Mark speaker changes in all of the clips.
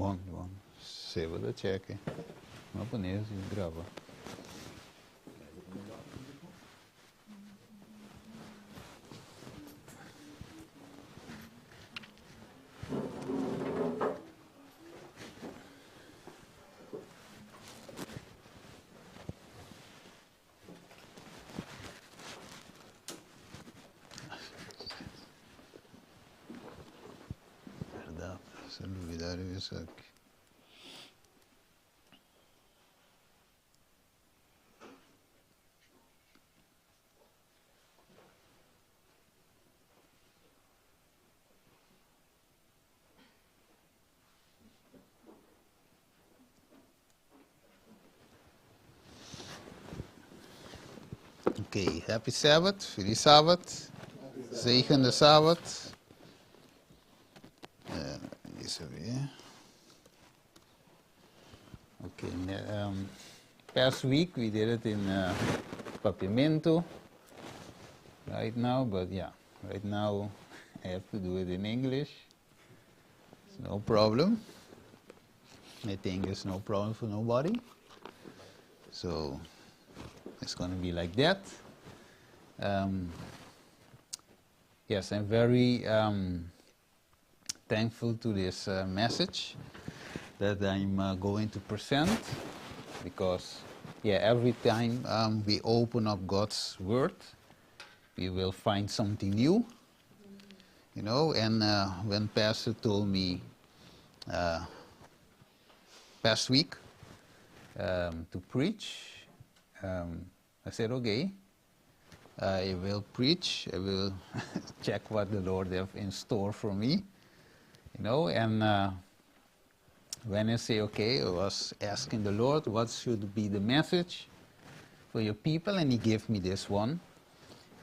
Speaker 1: Bom. Você vai dar check. Vamos pôr nesse e grava. Verdade, sem duvidar isso aqui. Oké, happy Sabbath, feliz Sabbath, zegende Sabbath. Deze weer. Okay, past week we did it in Papiamento right now, but yeah, right now I have to do it in English. It's no problem. I think it's no problem for nobody. So it's going to be like that. Yes, I'm very thankful to this message that I'm going to present, because every time we open up God's Word, we will find something new, you know. And when Pastor told me past week to preach, I said, okay, I will preach, I will check what the Lord have in store for me, you know. And when I say, okay, I was asking the Lord, what should be the message for your people? And He gave me this one.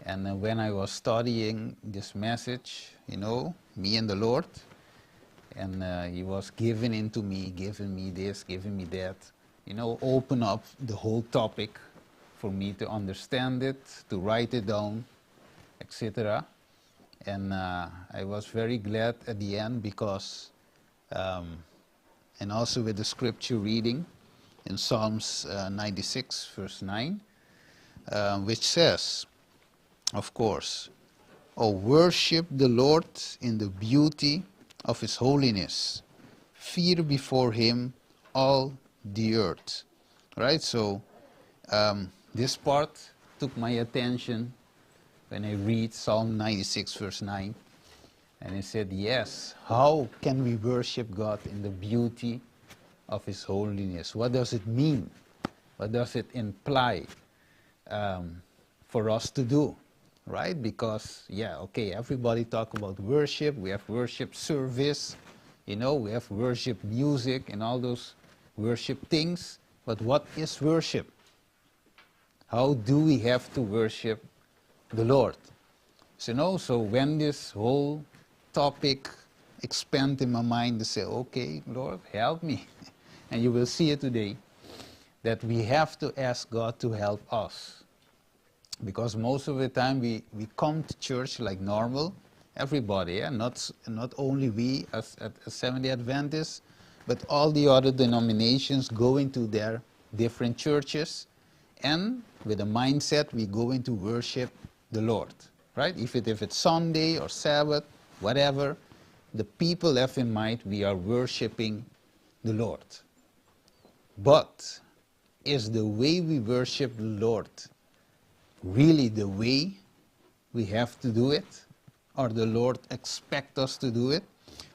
Speaker 1: And when I was studying this message, you know, me and the Lord, and He was giving into me, giving me this, giving me that, you know, open up the whole topic for me to understand it, to write it down, etc. And I was very glad at the end, because and also with the scripture reading in Psalms 96, verse 9, which says, of course, "Oh, worship the Lord in the beauty of His holiness. Fear before Him all the earth." Right? So this part took my attention when I read Psalm 96, verse 9. And I said, yes, how can we worship God in the beauty of His holiness? What does it mean? What does it imply for us to do? Right? Because, everybody talk about worship. We have worship service. You know, we have worship music and all those worship things. But what is worship? How do we have to worship the Lord? So when this whole topic expand in my mind to say, okay, Lord, help me. And you will see it today, that we have to ask God to help us. Because most of the time we come to church like normal, everybody, not only we as Seventh-day Adventists, but all the other denominations go into their different churches, and with a mindset we go into worship the Lord. Right? If it's Sunday or Sabbath, whatever, the people have in mind we are worshiping the Lord. But is the way we worship the Lord really the way we have to do it? Or the Lord expect us to do it?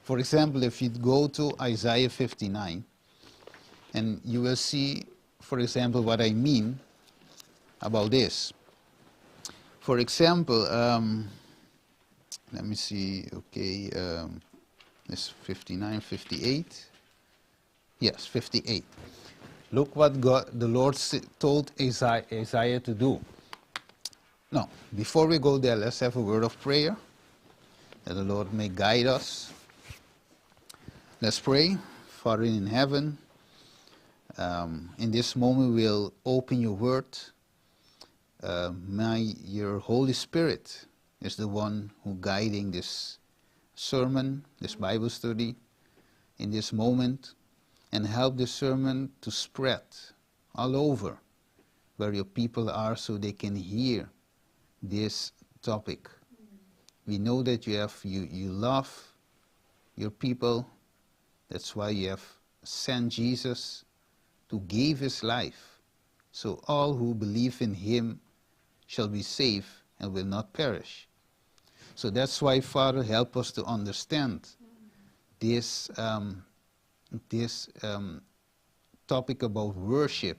Speaker 1: For example, if you go to Isaiah 59, and you will see, for example, what I mean about this. For example, let me see, okay, this 59, 58. Yes, 58. Look what the Lord told Isaiah to do. Now, before we go there, let's have a word of prayer, that the Lord may guide us. Let's pray. Father in heaven, in this moment we'll open your word. Your Holy Spirit is the one who guiding this sermon, this Bible study. in this moment and help the sermon to spread all over where your people are so they can hear this topic. We know that you love your people. That's why you have sent Jesus to give his life, so all who believe in him shall be saved and will not perish. So that's why, Father, help us to understand this topic about worship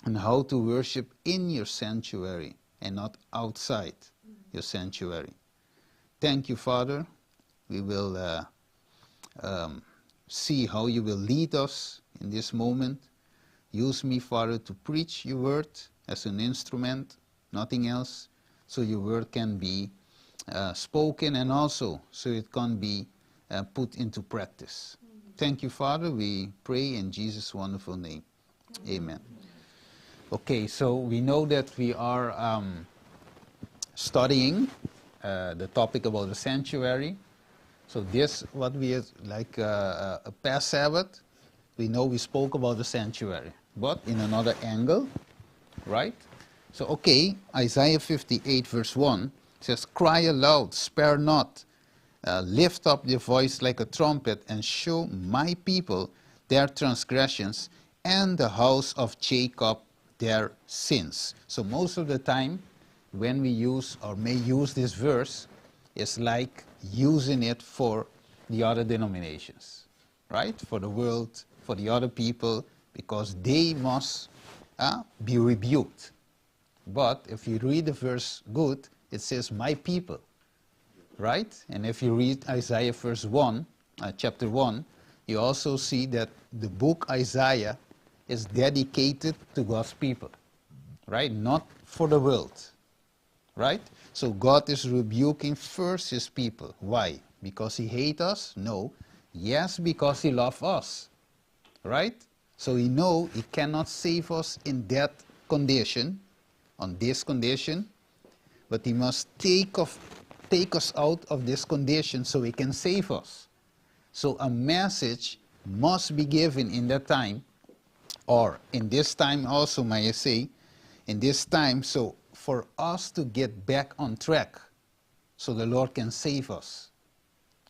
Speaker 1: and how to worship in your sanctuary and not outside your sanctuary. Thank you, Father. We will see how you will lead us in this moment. Use me, Father, to preach your word as an instrument, nothing else, so your word can be spoken and also so it can be put into practice. Thank you, Father. We pray in Jesus' wonderful name. Amen. Okay, so we know that we are studying the topic about the sanctuary. So this, what we is like a past Sabbath, we know we spoke about the sanctuary, but in another angle, right? So, okay, Isaiah 58 verse 1 says, "Cry aloud, spare not, lift up your voice like a trumpet, and show my people their transgressions, and the house of Jacob their sins." So most of the time, when we use or may use this verse, it's like using it for the other denominations, right? For the world, for the other people, because they must be rebuked. But if you read the verse good, it says, "my people," right? And if you read Isaiah verse 1, chapter 1, you also see that the book Isaiah is dedicated to God's people, right? Not for the world, right? So God is rebuking first his people. Why? Because he hates us? No. Yes, because he loves us, right? So he knows he cannot save us in that condition, on this condition, but he must take us out of this condition so he can save us. So a message must be given in that time, or in this time also, may I say, in this time, so for us to get back on track, so the Lord can save us,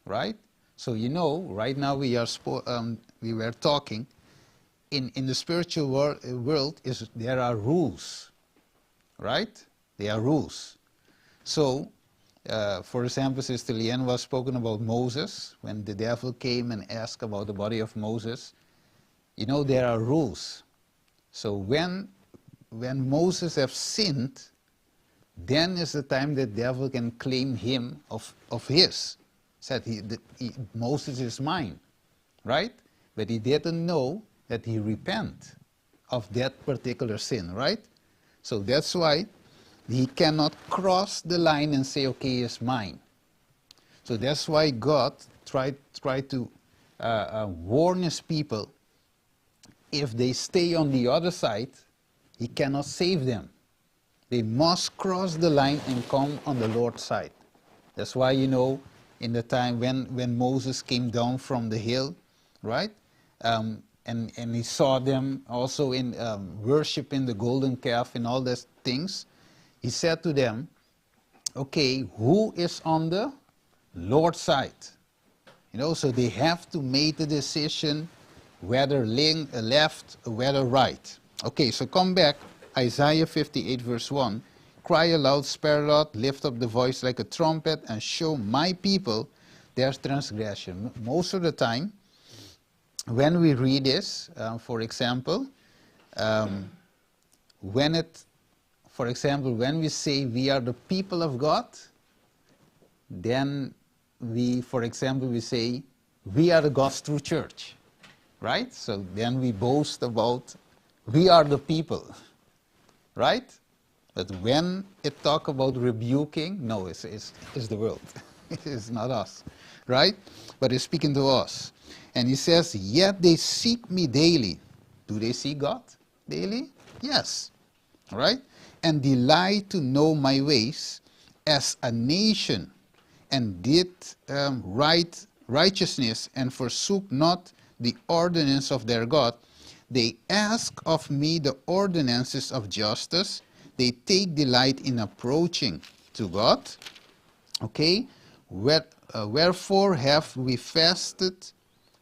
Speaker 1: right? So you know, right now we were talking, in the spiritual world there are rules, right? There are rules. So, for example, Sister Leanne was spoken about Moses, when the devil came and asked about the body of Moses. You know, there are rules. So when Moses have sinned, then is the time the devil can claim him of his. Said Moses is mine, right? But he didn't know that he repent of that particular sin, right? So that's why he cannot cross the line and say, okay, it's mine. So that's why God tried to warn his people, if they stay on the other side, he cannot save them. They must cross the line and come on the Lord's side. That's why, you know, in the time when Moses came down from the hill, right? And he saw them also in worshiping the golden calf and all those things. He said to them, okay, who is on the Lord's side? You know, so they have to make the decision whether left or whether right. Okay, so come back, Isaiah 58 verse 1. Cry aloud, spare not, lift up the voice like a trumpet, and show my people their transgression. Most of the time, when we read this, for example, when we say we are the people of God, then we say we are the God's true church, right? So then we boast about we are the people, right? But when it talk about rebuking, no, it's the world. It is not us, right? But it's speaking to us. And he says, yet they seek me daily. Do they seek God daily? Yes, right? And delight to know my ways as a nation, and did right righteousness and forsook not the ordinance of their God. They ask of me the ordinances of justice. They take delight in approaching to God. Okay? Wherefore have we fasted,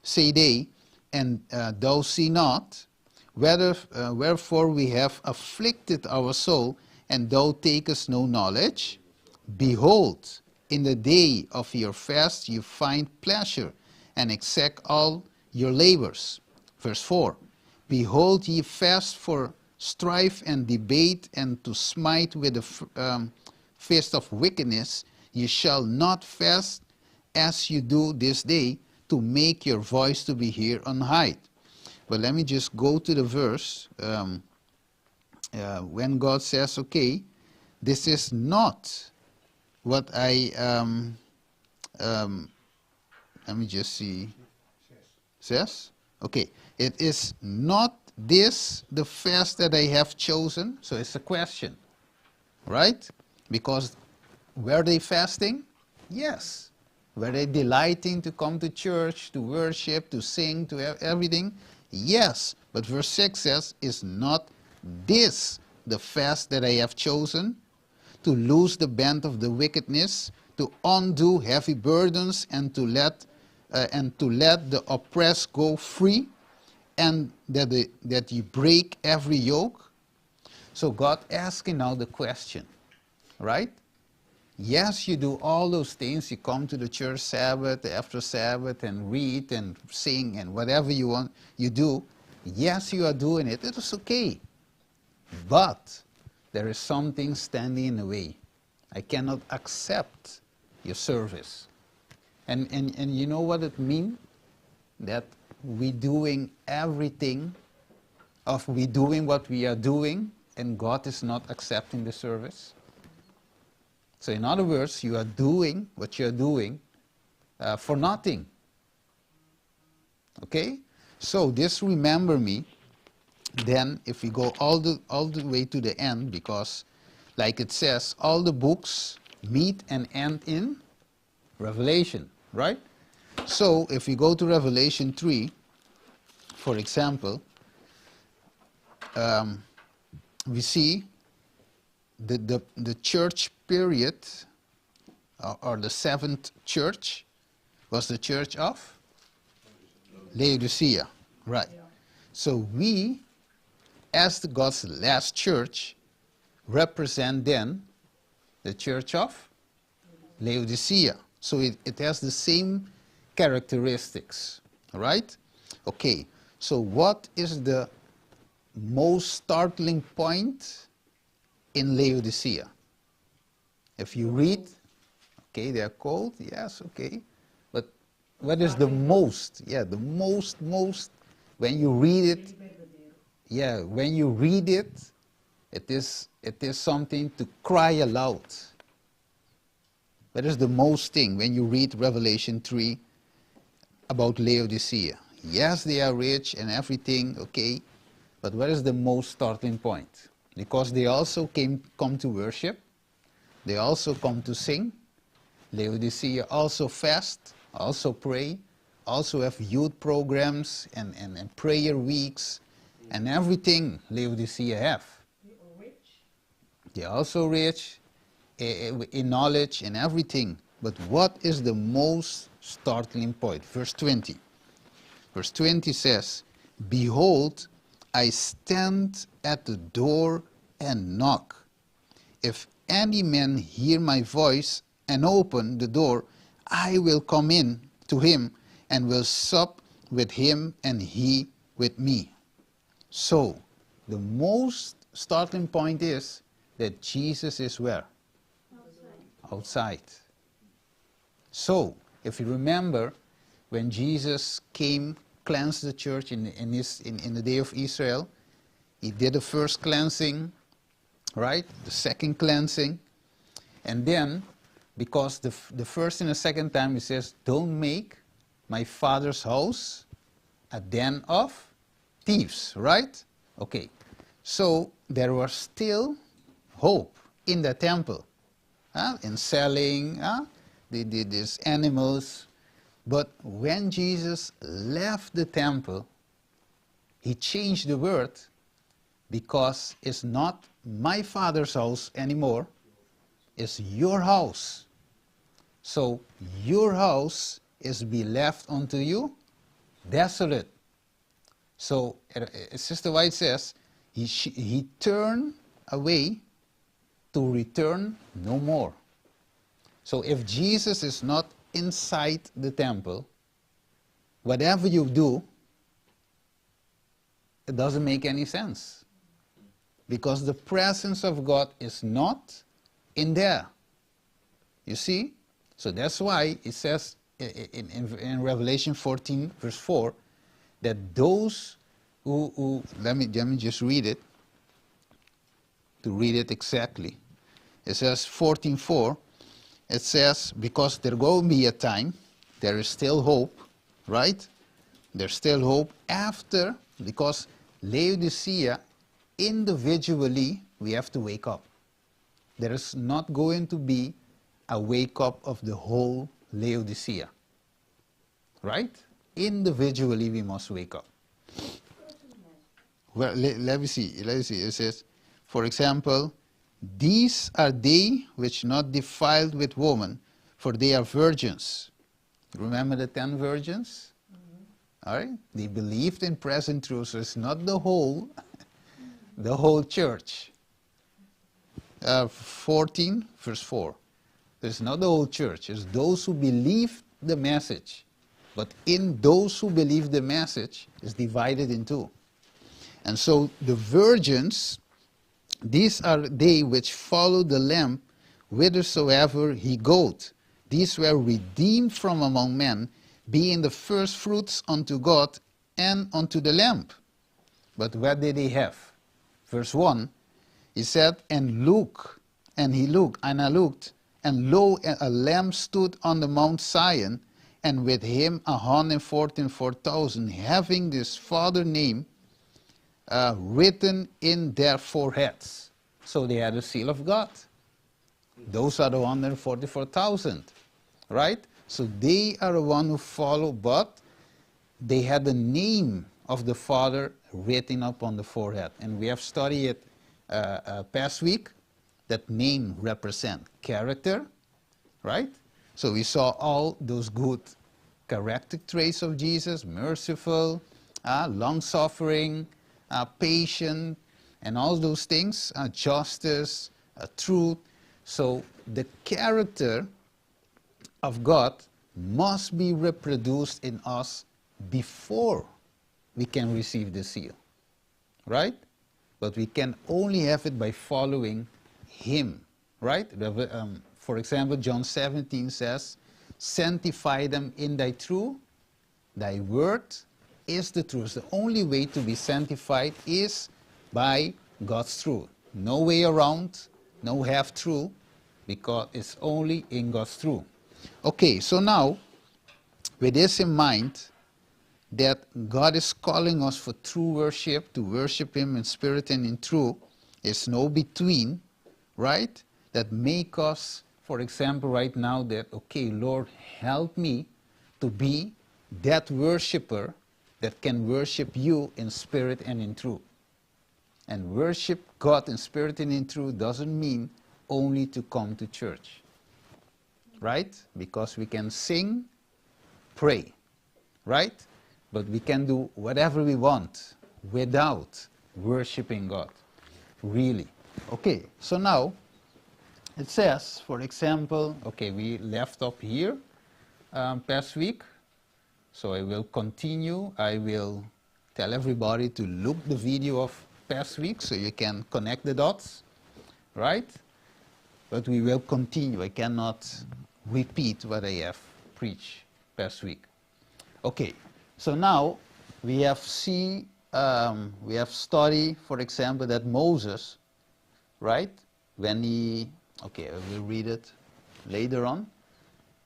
Speaker 1: say they, and thou see not? Wherefore we have afflicted our soul, and thou takest no knowledge? Behold, in the day of your fast you find pleasure, and exact all your labors. Verse 4, behold, ye fast for strife and debate, and to smite with the fist of wickedness. Ye shall not fast as you do this day, to make your voice to be heard on high. But let me just go to the verse when God says, okay, this is not what I, let me just see, says, okay, it is not this the fast that I have chosen. So it's a question, right? Because were they fasting? Yes. Were they delighting to come to church, to worship, to sing, to everything? Yes. But verse 6 says, is not this the fast that I have chosen? To loose the band of the wickedness, to undo heavy burdens, and to let the oppressed go free, and that you break every yoke. So God asking now the question, right? Yes, you do all those things. You come to the church Sabbath after Sabbath and read and sing and whatever you want, you do. Yes, you are doing it. It is okay. But there is something standing in the way. I cannot accept your service. And you know what it means? That we doing everything, we doing what we are doing, and God is not accepting the service. So in other words, you are doing what you are doing for nothing. Okay? So this remember me. Then if we go all the way to the end, because like it says, all the books meet and end in Revelation, right? So if we go to Revelation 3, for example, we see the church period, or the seventh church, was the church of Laodicea, right? Yeah. So we, as God's last church, represent then the church of Laodicea. So it has the same characteristics, right? Okay, so what is the most startling point in Laodicea? If you read, okay, they are cold, yes, okay. But what is the most, the most, when you read it, when you read it, it is something to cry aloud. That is the most thing when you read Revelation 3 about Laodicea. Yes, they are rich and everything, okay, but what is the most startling point? Because they also come to worship, they also come to sing. Laodicea also fast, also pray, also have youth programs and prayer weeks and everything Laodicea have. They are also rich in knowledge and everything. But what is the most startling point? Verse 20. Verse 20 says, behold, I stand at the door and knock. If any man hear my voice and open the door, I will come in to him and will sup with him and he with me. So, the most starting point is that Jesus is where? Outside. So, if you remember, when Jesus came, cleansed the church in the day of Israel, he did the first cleansing, right? The second cleansing. And then, because the first and the second time he says, don't make my Father's house a den of thieves, right? Okay. So there was still hope in the temple, in selling these animals, But when Jesus left the temple, he changed the word because it's not my Father's house anymore, it's your house. So your house is be left unto you desolate. So Sister White says, he turned away to return no more. So if Jesus is not inside the temple, whatever you do, it doesn't make any sense. Because the presence of God is not in there. You see? So that's why it says in Revelation 14, verse 4, that those who let me just read it, to read it exactly. It says 14:4, it says, because there will be a time, there is still hope, right? There's still hope after, because Laodicea, individually, we have to wake up. There is not going to be a wake up of the whole Laodicea, right? Individually, we must wake up. Well, let me see. It says, for example, these are they which not defiled with woman, for they are virgins. Remember the 10 virgins? Mm-hmm. All right? They believed in present truth, so it's not the whole church. 14, verse 4. It's not the whole church. It's those who believe the message. But in those who believe the message, is divided in two. And so the virgins, these are they which follow the Lamb whithersoever he goeth. These were redeemed from among men, being the first fruits unto God and unto the Lamb. But what did they have? Verse 1, he said, and look, and he looked, and I looked, and lo, a Lamb stood on the Mount Zion, and with him 144,000, having this Father name written in their foreheads. So they had the seal of God. Those are the 144,000, right? So they are the one who follow, but they had the name of the Father written up on the forehead. And we have studied it past week. That name represent character, right? So we saw all those good character traits of Jesus: merciful, long-suffering, patient, and all those things, justice, truth. So the character of God must be reproduced in us before we can receive the seal, right? But we can only have it by following him, right? For example, John 17 says, sanctify them in thy truth, thy word is the truth. The only way to be sanctified is by God's truth. No way around, no half-truth, because it's only in God's truth. Okay, so now, with this in mind, that God is calling us for true worship, to worship him in spirit and in truth, is no between, right? That make us, for example, right now, that, okay, Lord, help me to be that worshiper that can worship you in spirit and in truth. And worship God in spirit and in truth doesn't mean only to come to church, right? Because we can sing, pray, right? But we can do whatever we want without worshiping God, really. Okay, so now it says, for example, okay, we left up here past week. So I will continue. I will tell everybody to look the video of past week so you can connect the dots, right? But we will continue. I cannot repeat what I have preached past week. Okay, so now we have studied, for example, that Moses, right? When he, okay, I will read it later on.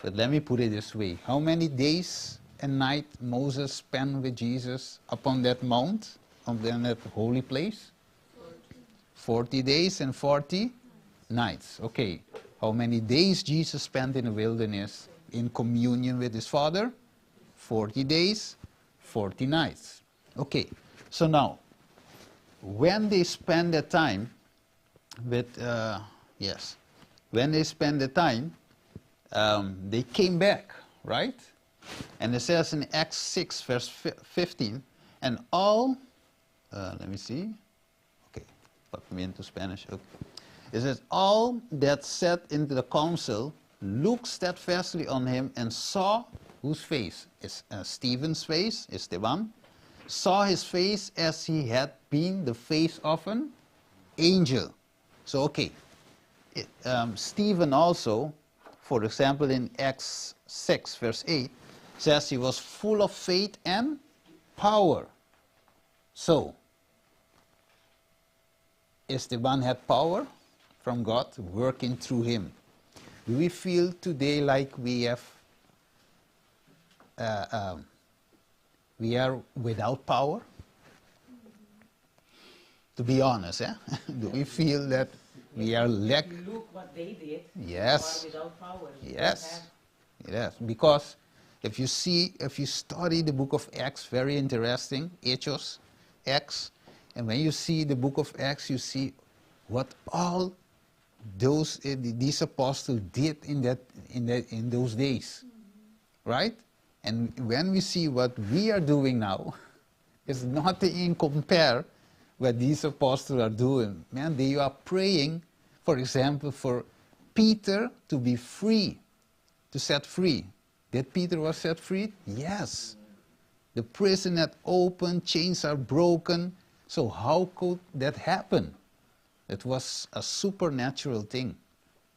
Speaker 1: But let me put it this way. How many days and night Moses spent with Jesus upon that mount, on that holy place? 40 days and 40 nights. Okay. How many days Jesus spent in the wilderness in communion with his Father? 40 days, 40 nights. Okay, so now, when they spend the time with, when they spend the time, they came back, right? And it says in Acts 6, verse 15, and all, let me see, okay, put me into Spanish, okay. It says, all that sat into the council looked steadfastly on him and saw whose face? Is Stephen's face, Esteban, saw his face as he had been the face of an angel. So, okay, Stephen also, for example, in Acts 6, verse 8, says he was full of faith and power. So, Esteban had power from God working through him. Do we feel today like we have, we are without power? To be honest, do we feel that we are lack?
Speaker 2: Look what they did.
Speaker 1: Yes.
Speaker 2: Are without power.
Speaker 1: Yes. Yes. Because if you study the book of Acts, very interesting, Hechos, Acts, and when you see the book of Acts, you see what all these apostles did in those days, right? And when we see what we are doing now, it's nothing in compare what these apostles are doing. Man, they are praying, for example, for Peter to be free, to set free. Did Peter was set free? Yes. The prison had opened, chains are broken. So how could that happen? It was a supernatural thing.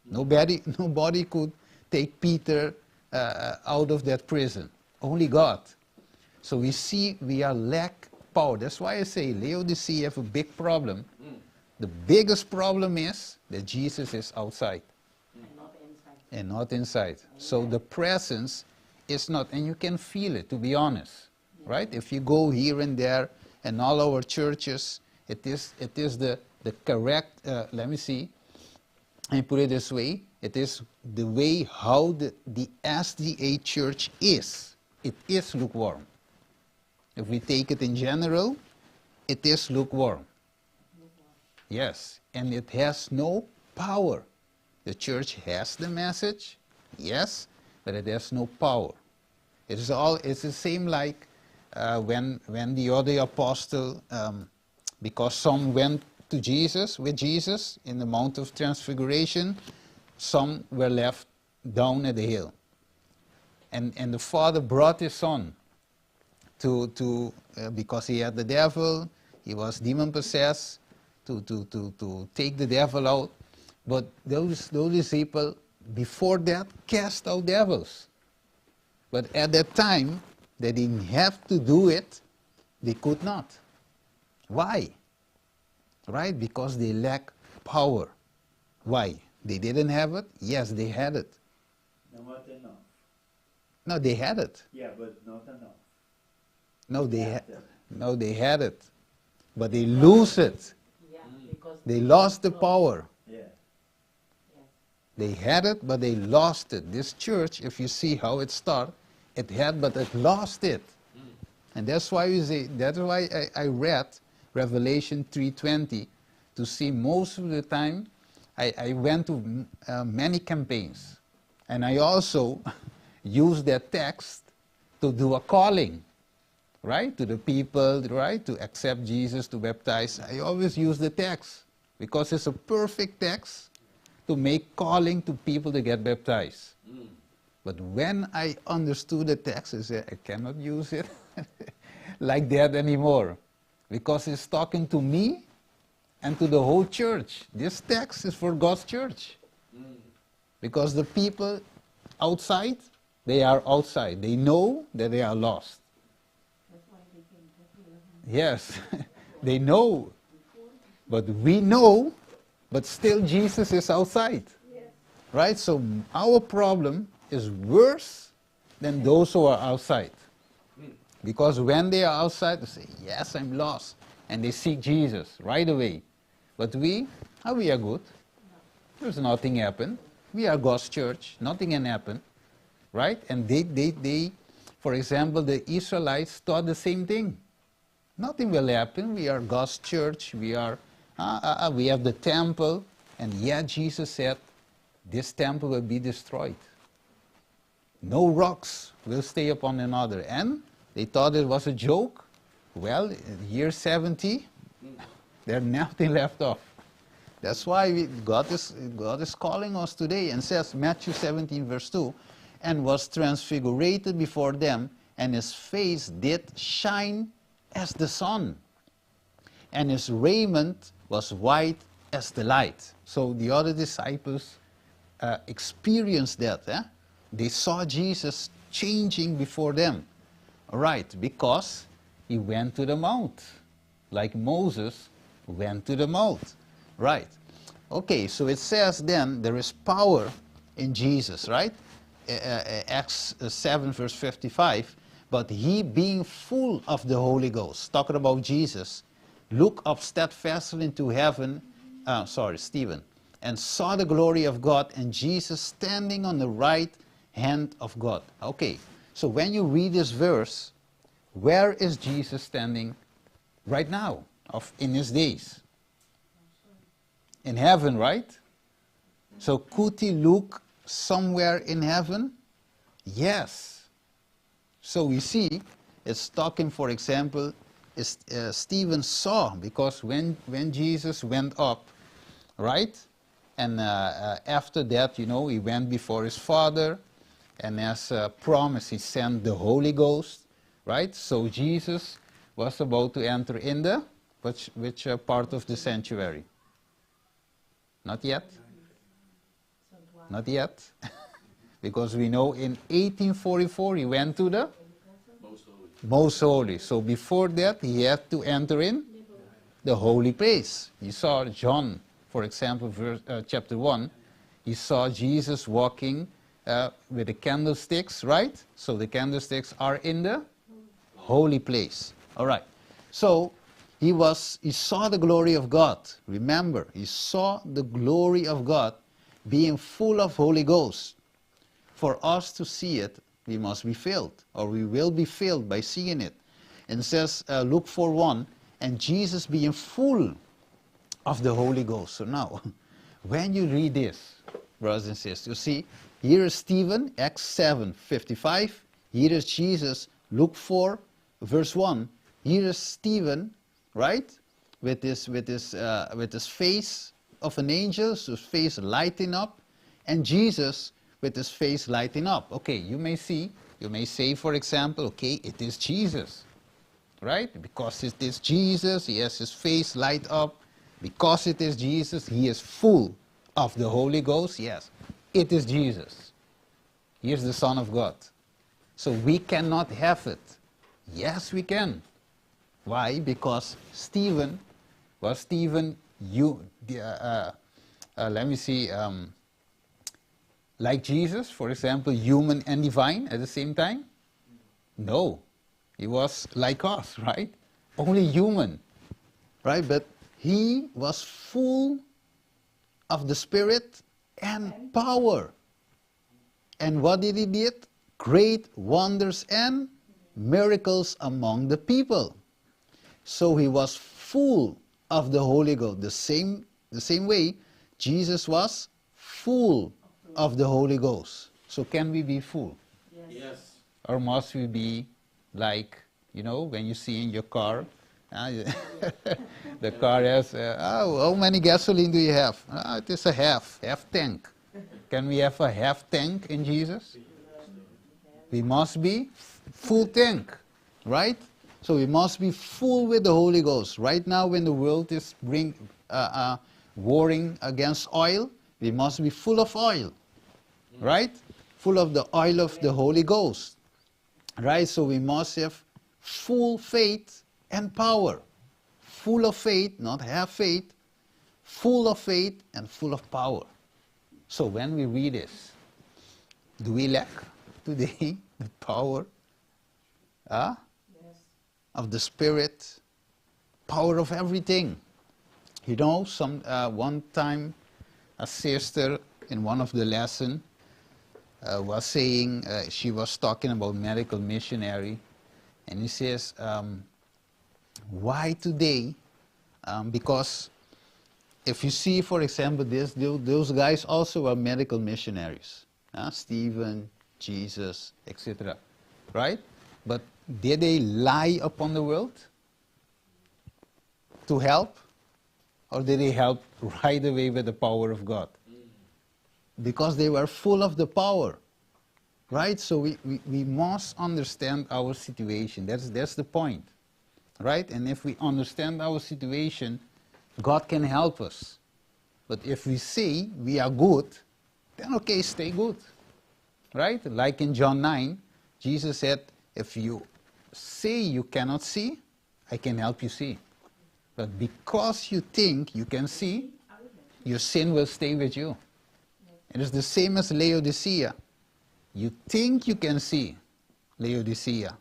Speaker 1: Nobody could take Peter out of that prison. Only God. So we see we are lack power. That's why I say Laodicea have a big problem. The biggest problem is that Jesus is outside.
Speaker 2: And not inside.
Speaker 1: And not inside. So the presence is not, and you can feel it, to be honest. Right? If you go here and there, and all our churches, it is the correct, let me see, let me put it this way, it is the way how the SDA church is. It is lukewarm. If we take it in general, it is lukewarm. Yes, and it has no power. The church has the message, yes, but it has no power. It's the same like when the other apostle, because some went to Jesus, with Jesus, in the Mount of Transfiguration, some were left down at the hill. And the Father brought his Son because he had the devil, he was demon-possessed, to take the devil out. But those people, before that, cast out devils. But at that time, they didn't have to do it, they could not. Why? Right? Because they lack power. Why? They didn't have it? Yes, they had it.
Speaker 3: Not enough.
Speaker 1: No, they had it.
Speaker 3: Yeah, but not enough.
Speaker 1: No, they had it. But they lose it.
Speaker 2: Yeah, because
Speaker 1: They lost the power.
Speaker 3: Yeah.
Speaker 2: Yes.
Speaker 1: They had it, but they lost it. This church, if you see how it started, it had, but it lost it. And that's why I read Revelation 3:20 to see most of the time. I went to many campaigns, and I also used that text to do a calling, right, to the people, right, to accept Jesus, to baptize. I always use the text because it's a perfect text to make calling to people to get baptized. But when I understood the text, I said, I cannot use it like that anymore. Because it's talking to me and to the whole church. This text is for God's church. Because the people outside, they are outside. They know that they are lost.
Speaker 2: That's why they came.
Speaker 1: Yes, they know. But we know, but still Jesus is outside.
Speaker 2: Yes.
Speaker 1: Right? So our problem is worse than those who are outside. Because when they are outside, they say, yes, I'm lost. And they seek Jesus right away. But we are good. There's nothing happened. We are God's church. Nothing can happen. Right? And they For example, the Israelites thought the same thing. Nothing will happen. We are God's church. We have the temple. And yet Jesus said, this temple will be destroyed. No rocks will stay upon another. And they thought it was a joke. Well, in year 70, there's nothing left of. That's why God is calling us today and says, Matthew 17 verse 2, and was transfigurated before them, and his face did shine as the sun, and his raiment was white as the light. So the other disciples experienced that. They saw Jesus changing before them. All right, because he went to the mount, like Moses went to the mount. Right. Okay, so it says then there is power in Jesus, right? Acts 7 verse 55. But he being full of the Holy Ghost, talking about Jesus, looked up steadfastly into heaven, Stephen, and saw the glory of God and Jesus standing on the right hand of God. Okay, so when you read this verse, where is Jesus standing right now, in his days? In heaven, right? So could he look somewhere in heaven? Yes. So we see, it's talking, for example, Stephen saw, because when Jesus went up, right? And after that, he went before his Father, and as a promise, he sent the Holy Ghost, right? So Jesus was about to enter in the, which part of the sanctuary? Not yet? Not yet? Because we know in 1844 he went to the Most Holy. So before that he had to enter in the holy place. You saw John, for example, chapter 1. You saw Jesus walking with the candlesticks, right? So the candlesticks are in the holy place. All right. So he saw the glory of God. Remember, he saw the glory of God being full of Holy Ghost. For us to see it, we must be filled, or we will be filled by seeing it. And it says, Luke 4:1, and Jesus being full of the Holy Ghost. So now, when you read this, brothers and sisters, you see, here is Stephen, Acts 7:55. Here is Jesus, Luke 4, verse 1. Here is Stephen, right, with his face of an angel, so his face lighting up, and Jesus with his face lighting up. Okay, you may say, for example, okay, it is Jesus, right? Because it is Jesus, he has his face light up. Because it is Jesus, he is full of the Holy Ghost. Yes, it is Jesus. He is the Son of God. So we cannot have it. Yes, we can. Why? Because Stephen, let me see, like Jesus, for example, human and divine at the same time? No. He was like us, right? Only human, right? But he was full of the Spirit and power. And what did he do? Great wonders and miracles among the people. So he was full of the Holy Ghost. The same way Jesus was full of the Holy Ghost. So can we be full?
Speaker 3: Yes.
Speaker 1: Or must we be like, when you see in your car, the car has, how many gasoline do you have? It is a half tank. Can we have a half tank in Jesus? We must be full tank, right? So we must be full with the Holy Ghost. Right now when the world is warring against oil, we must be full of oil, right? Full of the oil of the Holy Ghost, right? So we must have full faith and power. Full of faith, not half faith. Full of faith and full of power. So when we read this, do we lack today the power of the Spirit, power of everything? One time a sister in one of the lessons was saying, she was talking about medical missionary, and he says, why today? Because if you see, for example, those guys also are medical missionaries, Stephen, Jesus, etc., right? But did they lie upon the world to help? Or did they help right away with the power of God? Because they were full of the power, right? So we must understand our situation. That's the point, right? And if we understand our situation, God can help us. But if we say we are good, then okay, stay good, right? Like in John 9, Jesus said, if you say you cannot see, I can help you see. But because you think you can see, your sin will stay with you. It is the same as Laodicea. You think you can see, Laodicea.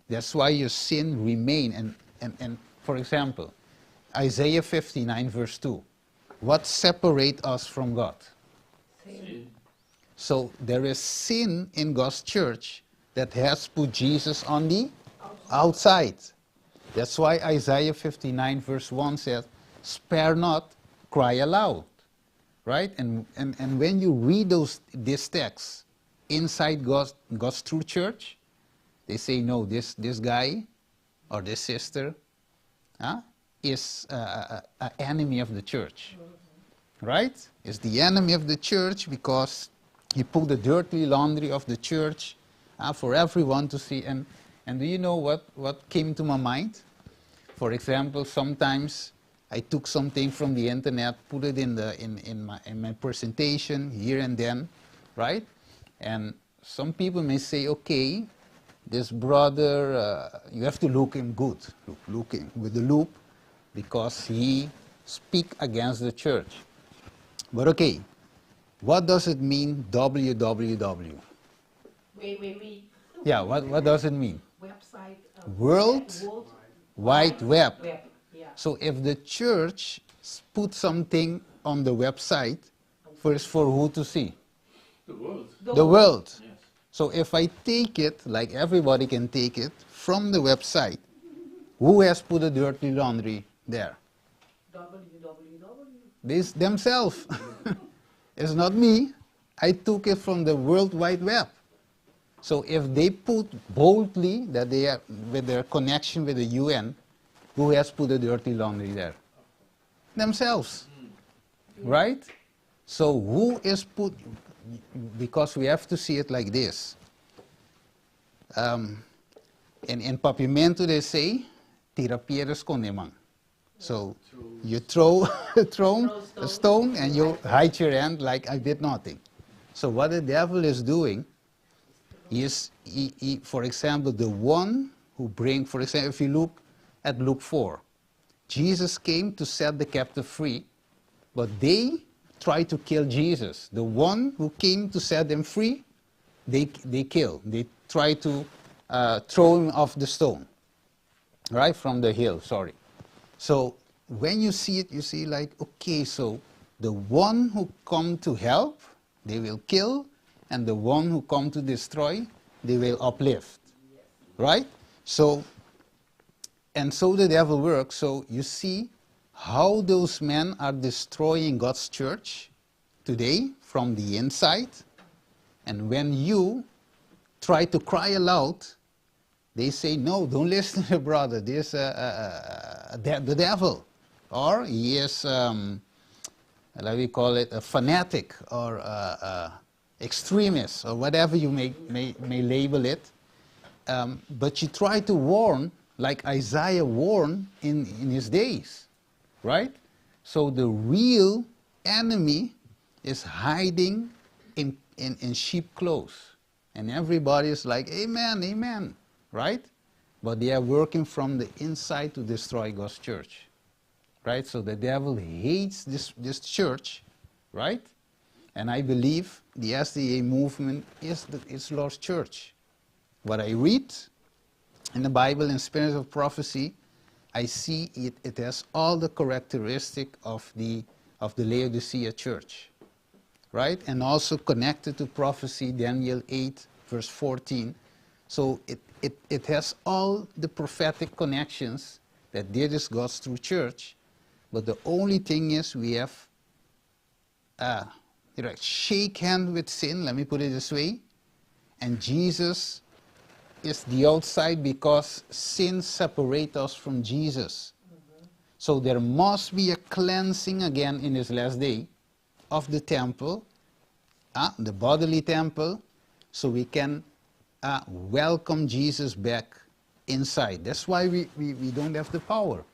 Speaker 1: That's why your sin remain. And for example, Isaiah 59 verse 2. What separates us from God?
Speaker 2: Sin.
Speaker 1: So there is sin in God's church that has put Jesus on the outside. That's why Isaiah 59 verse 1 says, spare not, cry aloud. Right? And when you read these texts inside God's true church, they say, no, this guy or this sister is an enemy of the church. Right? Is the enemy of the church because he pulled the dirty laundry of the church for everyone to see. And do you know what came to my mind? For example, sometimes I took something from the internet, put it in my presentation here and then, right? And some people may say, okay, this brother, you have to look him good, look him with the loop, because he speak against the church. But okay, what does it mean, www?
Speaker 2: Wait.
Speaker 1: Yeah, what does it mean?
Speaker 2: Website.
Speaker 1: World Wide Web.
Speaker 2: Yeah.
Speaker 1: So if the church put something on the website, first for who to see?
Speaker 3: The world.
Speaker 1: The world.
Speaker 3: Yes.
Speaker 1: So if I take it, like everybody can take it, from the website, who has put the dirty laundry there?
Speaker 2: www.
Speaker 1: This themselves. It's not me. I took it from the World Wide Web. So if they put boldly that they are with their connection with the UN, who has put the dirty laundry there? Themselves. Right? So who is put, because we have to see it like this. In Papiamento they say, tira piedras con limón. So you throw a stone and you hide your hand like I did nothing. So what the devil is doing is, for example, the one who bring, for example, if you look at Luke 4, Jesus came to set the captive free, but they tried to kill Jesus. The one who came to set them free, they kill. They try to throw him off the stone, right, from the hill, sorry. So when you see it, you see like, okay, so the one who come to help, they will kill, and the one who come to destroy, they will uplift, right? So, and so the devil works. So you see how those men are destroying God's church today from the inside. And when you try to cry aloud, they say, no, don't listen to the brother. This the devil. Or he is, let me call it, a fanatic or extremist or whatever you may label it. But you try to warn, like Isaiah warned in his days, right? So the real enemy is hiding in sheep clothes. And everybody is like, amen, amen, right? But they are working from the inside to destroy God's church, right? So the devil hates this church, right? And I believe the SDA movement is Lord's church. What I read in the Bible in Spirit of Prophecy, I see it has all the characteristic of the Laodicea church, right? And also connected to prophecy, Daniel 8, verse 14. So it has all the prophetic connections that this is God's true church. But the only thing is we have shake hand with sin, let me put it this way. And Jesus is the outside because sin separates us from Jesus. So there must be a cleansing again in this last day of the temple, the bodily temple, so we can welcome Jesus back inside. That's why we don't have the power.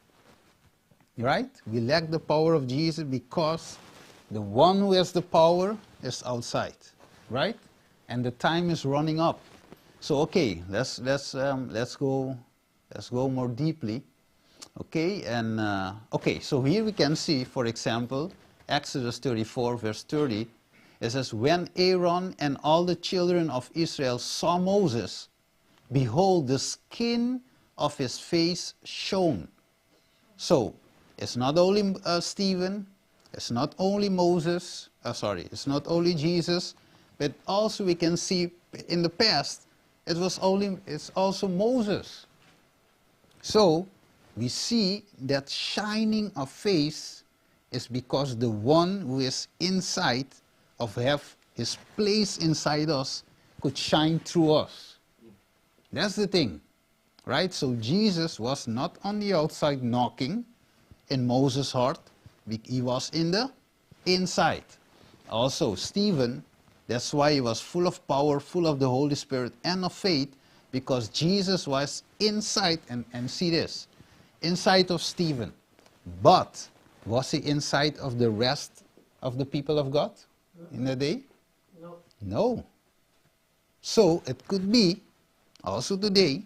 Speaker 1: Right? We lack the power of Jesus because the one who has the power is outside. Right? And the time is running up. So okay, let's go more deeply. Okay, and so here we can see, for example, Exodus 34, verse 30. It says, when Aaron and all the children of Israel saw Moses, behold, the skin of his face shone. So, it's not only Stephen, it's not only Moses, it's not only Jesus, but also we can see in the past, it's also Moses. So, we see that shining of face is because the one who is inside of have his place inside us could shine through us. That's the thing, right? So Jesus was not on the outside knocking in Moses' heart, he was in the inside. Also, Stephen, that's why he was full of power, full of the Holy Spirit and of faith, because Jesus was inside, and see this, inside of Stephen. But was he inside of the rest of the people of God in the day?
Speaker 2: No.
Speaker 1: No. So it could be also today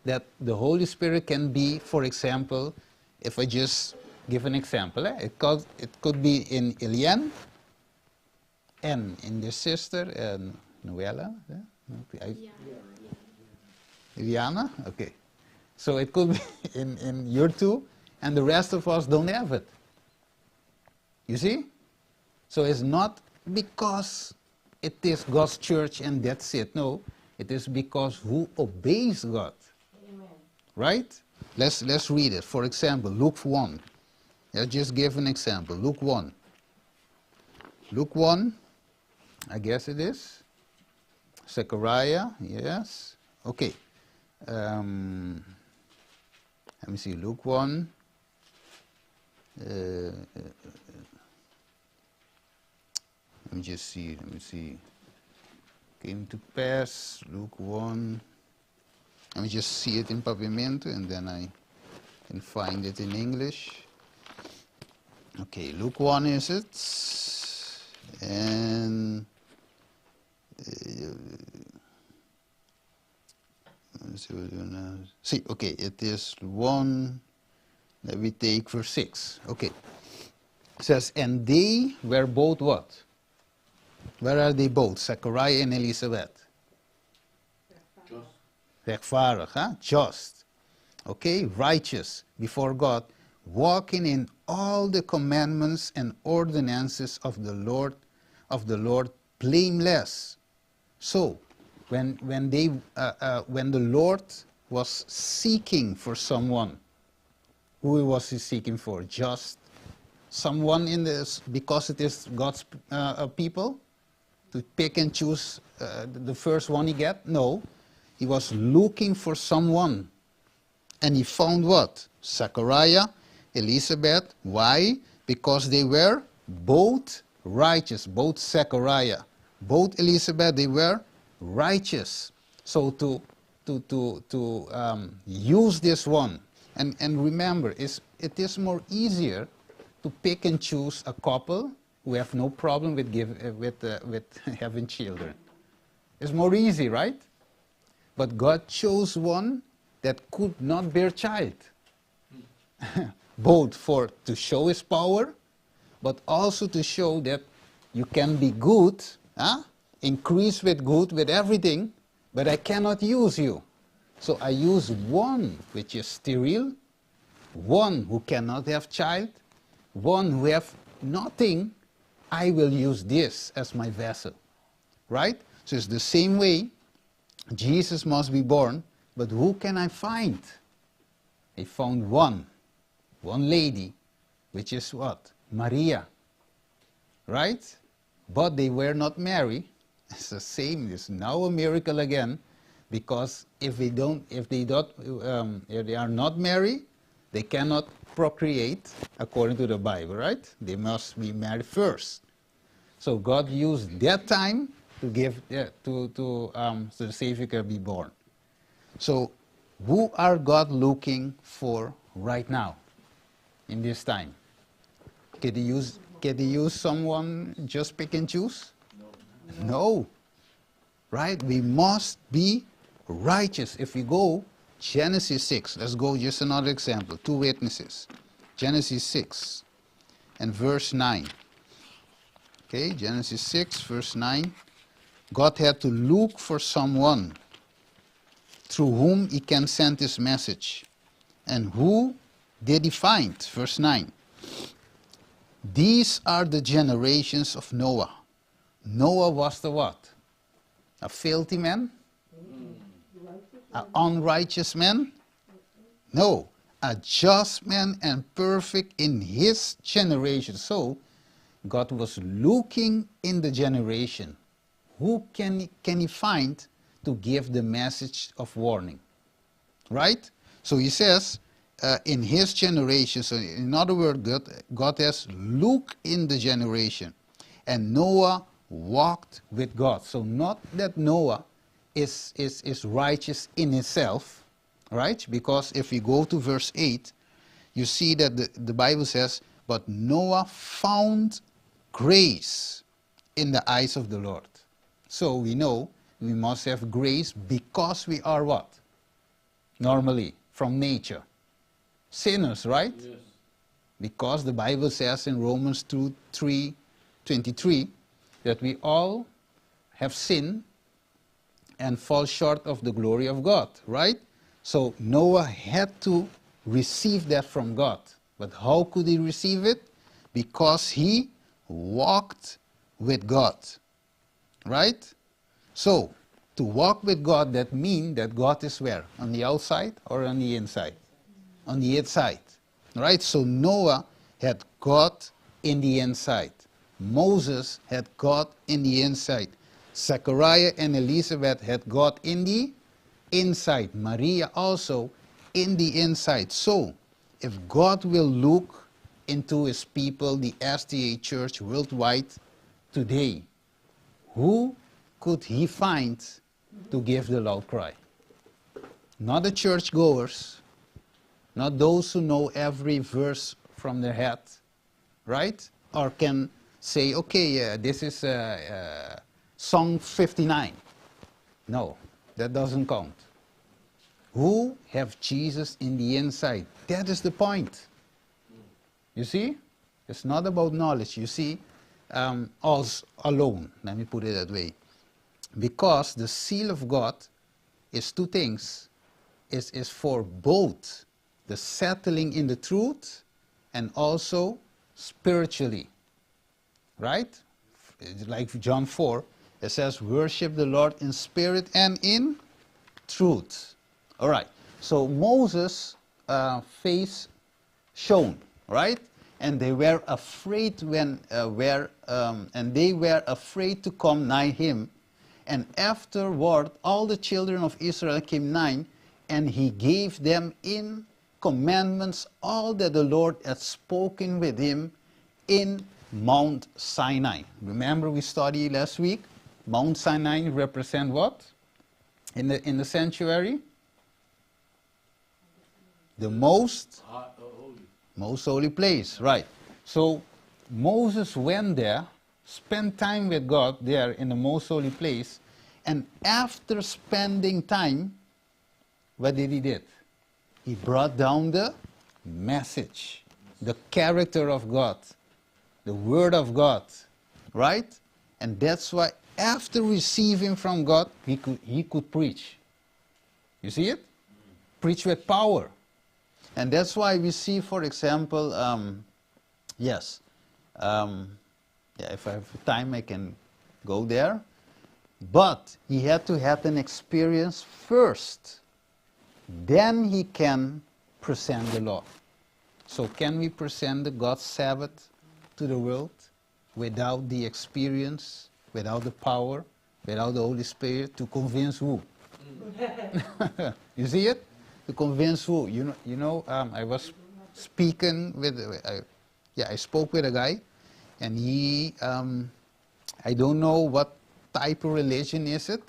Speaker 1: that the Holy Spirit can be, for example, if I just give an example, it could be in Elian and in the sister Noella, Iliana, okay. So it could be in your two, and the rest of us don't have it. You see? So it's not because it is God's church and that's it. No, it is because who obeys God.
Speaker 2: Amen.
Speaker 1: Right? Let's read it. For example, Luke 1. I'll just give an example. Luke 1. Luke 1, I guess it is. Zechariah, yes. Okay. Let me see, Luke 1. Let me see. Came to pass, Luke 1. Let me just see it in Pavimento and then I can find it in English. Okay, Luke 1 is it? And see, okay, it is 1, let me take verse 6. Okay. It says, and they were both what? Where are they both? Zechariah and Elizabeth. Rechtvaardig, huh? Just. Okay, righteous before God, walking in all the commandments and ordinances of the Lord, blameless. So, when the Lord was seeking for someone, who was he seeking for? Just someone in this, because it is God's people, to pick and choose the first one he get? No, he was looking for someone, and he found what? Zechariah, Elizabeth. Why? Because they were both righteous, both Zechariah, both Elizabeth, they were righteous. So to use this one, and remember, it is more easier to pick and choose a couple who have no problem with having children. It's more easy, right? But God chose one that could not bear child. Both to show his power, but also to show that you can be good, increase with good, with everything, but I cannot use you. So I use one which is sterile, one who cannot have child, one who have nothing, I will use this as my vessel. Right? So it's the same way Jesus must be born, but who can I find? He found one lady, which is what? Maria. Right? But they were not married. It's the same. It's now a miracle again, because if they are not married, they cannot procreate according to the Bible, right? They must be married first. So God used that time to give so the Savior can be born. So who are God looking for right now in this time? Can they use someone just pick and choose? No. Right? We must be righteous. If we go Genesis 6, let's go just another example, 2 witnesses. Genesis 6 and verse 9. Okay, Genesis 6 verse 9. God had to look for someone through whom he can send his message. And who did he find? Verse 9. These are the generations of Noah. Noah was the what? A filthy man? An unrighteous man? No, a just man and perfect in his generation. So, God was looking in the generation. Who can he find to give the message of warning? Right? So he says, in his generation, so in other words, God has looked in the generation. And Noah walked with God. So not that Noah is righteous in itself, right? Because if we go to verse 8, you see that the Bible says, but Noah found grace in the eyes of the Lord. So we know we must have grace because we are what? Normally, from nature. Sinners, right?
Speaker 3: Yes.
Speaker 1: Because the Bible says in Romans 3:23 that we all have sinned and fall short of the glory of God, right? So Noah had to receive that from God. But how could he receive it? Because he walked with God, right? So, to walk with God, that means that God is where? On the outside or on the inside? On the inside, right? So Noah had God in the inside. Moses had God in the inside. Zechariah and Elizabeth had God in the inside. Maria also in the inside. So, if God will look into his people, the SDA Church worldwide today, who could he find to give the loud cry? Not the churchgoers, not those who know every verse from their head, right? Or can say, okay, this is Song 59. No, that doesn't count. Who have Jesus in the inside? That is the point. You see? It's not about knowledge. You see, us alone, let me put it that way. Because the seal of God is two things. Is for both the settling in the truth and also spiritually. Right? Like John 4, it says, worship the Lord in spirit and in truth. All right. So Moses' face shone, right? And they were afraid and they were afraid to come nigh him. And afterward, all the children of Israel came nigh, and he gave them in commandments all that the Lord had spoken with him in Mount Sinai. Remember we studied last week? Mount Sinai represent what? In the sanctuary? The most holy place, right. So Moses went there, spent time with God there in the most holy place, and after spending time, what did he do? He brought down the message, the character of God, the word of God, right? And that's why after receiving from God, he could preach. You see it? Preach with power. And that's why we see, for example, Yeah, if I have time, I can go there. But he had to have an experience first. Then he can present the law. So can we present the God's Sabbath to the world without the experience, without the power, without the Holy Spirit, to convince who? You see it? To convince who? I was speaking with, I spoke with a guy, and he, I don't know what type of religion is it,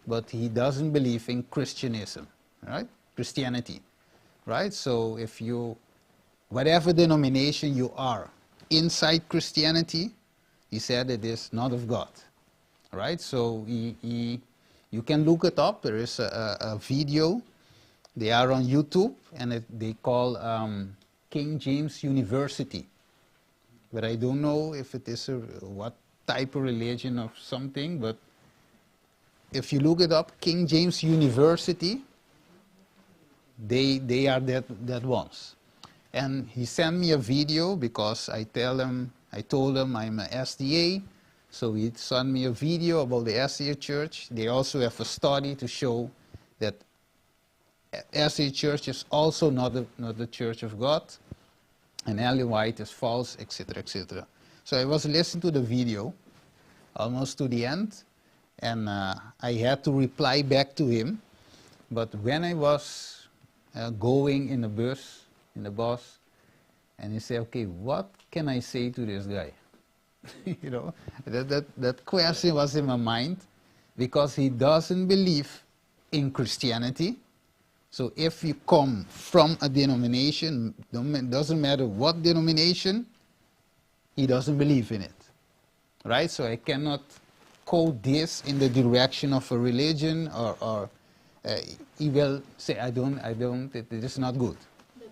Speaker 1: but he doesn't believe in Christianism, right? Christianity, right? So if you, whatever denomination you are inside Christianity, he said it is not of God, right? So you can look it up. There is a video. They are on YouTube, and they call King James University. But I don't know if it is what type of religion or something, but if you look it up, King James University, they are that ones. And he sent me a video because I told him I'm a SDA, so he sent me a video about the SDA Church. They also have a study to show that SDA Church is also not the Church of God, and Ellen White is false, etc., etc. So I was listening to the video almost to the end, and I had to reply back to him. But when I was going in the bus, and he said, okay, what can I say to this guy? You know, that question was in my mind, because he doesn't believe in Christianity. So if you come from a denomination, doesn't matter what denomination, he doesn't believe in it, right? So I cannot quote this in the direction of a religion, or he will say, I don't, it is not good,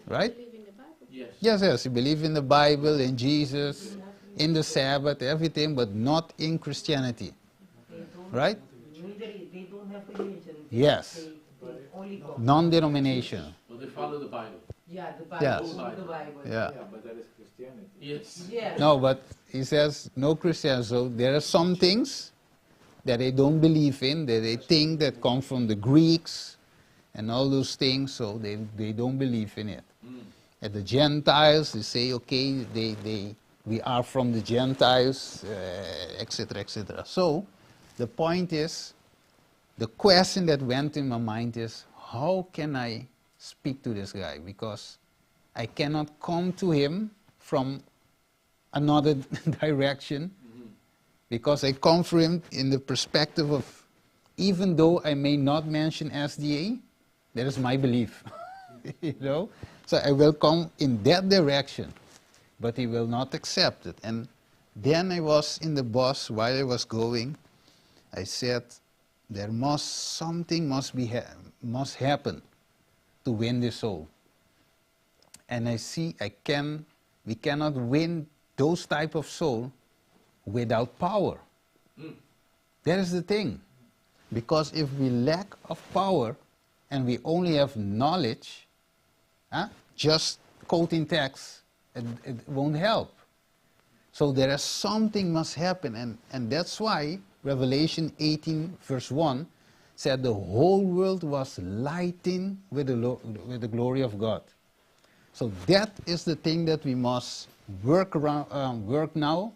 Speaker 1: right?
Speaker 4: Believe in the Bible?
Speaker 3: Yes.
Speaker 1: Yes, you believe in the Bible, in Jesus, in the Sabbath, everything, but not in Christianity, right?
Speaker 2: They don't have religion.
Speaker 1: Yes.
Speaker 2: They only God.
Speaker 1: Non-denomination.
Speaker 3: But they follow the Bible.
Speaker 2: Yeah, the Bible.
Speaker 1: Yes.
Speaker 2: The Bible.
Speaker 1: Yeah.
Speaker 3: but that is Christianity. Yes.
Speaker 2: Yeah.
Speaker 1: No, but he says no Christian. So there are some things that they don't believe in, that they think that come from the Greeks and all those things, so they don't believe in it. And the Gentiles, they say, okay, we are from the Gentiles, etc., etc. So the point is, the question that went in my mind is, how can I speak to this guy? Because I cannot come to him from another direction, because I come from him in the perspective of, even though I may not mention SDA, that is my belief. You know? So I will come in that direction, but he will not accept it. And then I was in the bus while I was going. I said, something must happen to win this soul. And I see we cannot win those type of soul without power. That is the thing. Because if we lack of power and we only have knowledge, just quoting text, it won't help. So there is something must happen, and that's why Revelation 18 verse 1 said the whole world was lighting with the glory of God. So that is the thing that we must work now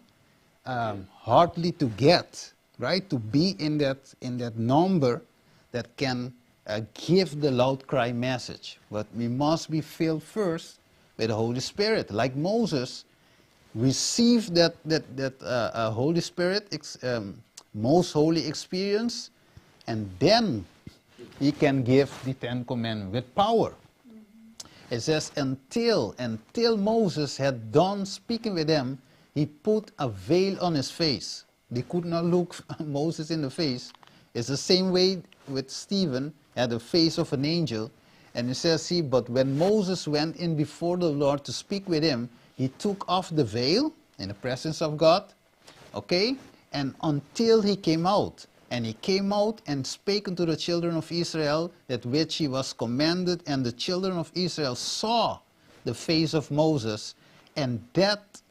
Speaker 1: hardly to get, right? To be in that number that can give the loud cry message. But we must be filled first with the Holy Spirit. Like Moses received that Holy Spirit, most holy experience, and then he can give the Ten Commandments with power. It says, until Moses had done speaking with them, he put a veil on his face. They could not look Moses in the face. It's the same way with Stephen, had the face of an angel. And it says, see, but when Moses went in before the Lord to speak with him, he took off the veil in the presence of God, okay? And until he came out. And he came out and spake unto the children of Israel that which he was commanded, and the children of Israel saw the face of Moses, and that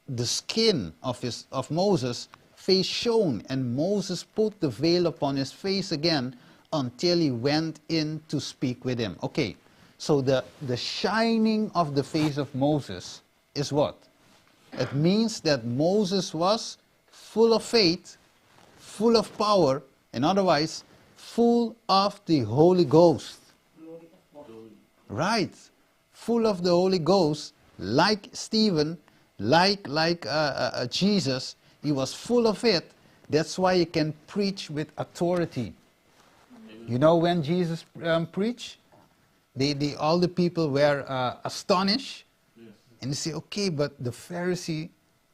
Speaker 1: the skin of Moses' face shone, and Moses put the veil upon his face again until he went in to speak with him. Okay, so the shining of the face of Moses is what? It means that Moses was full of faith, full of power, and otherwise full of the Holy Ghost. Right, full of the Holy Ghost, like Stephen, like Jesus. He was full of it. That's why he can preach with authority. You know, when Jesus preached, all the people were astonished.
Speaker 3: Yes.
Speaker 1: And they say, okay, but the Pharisee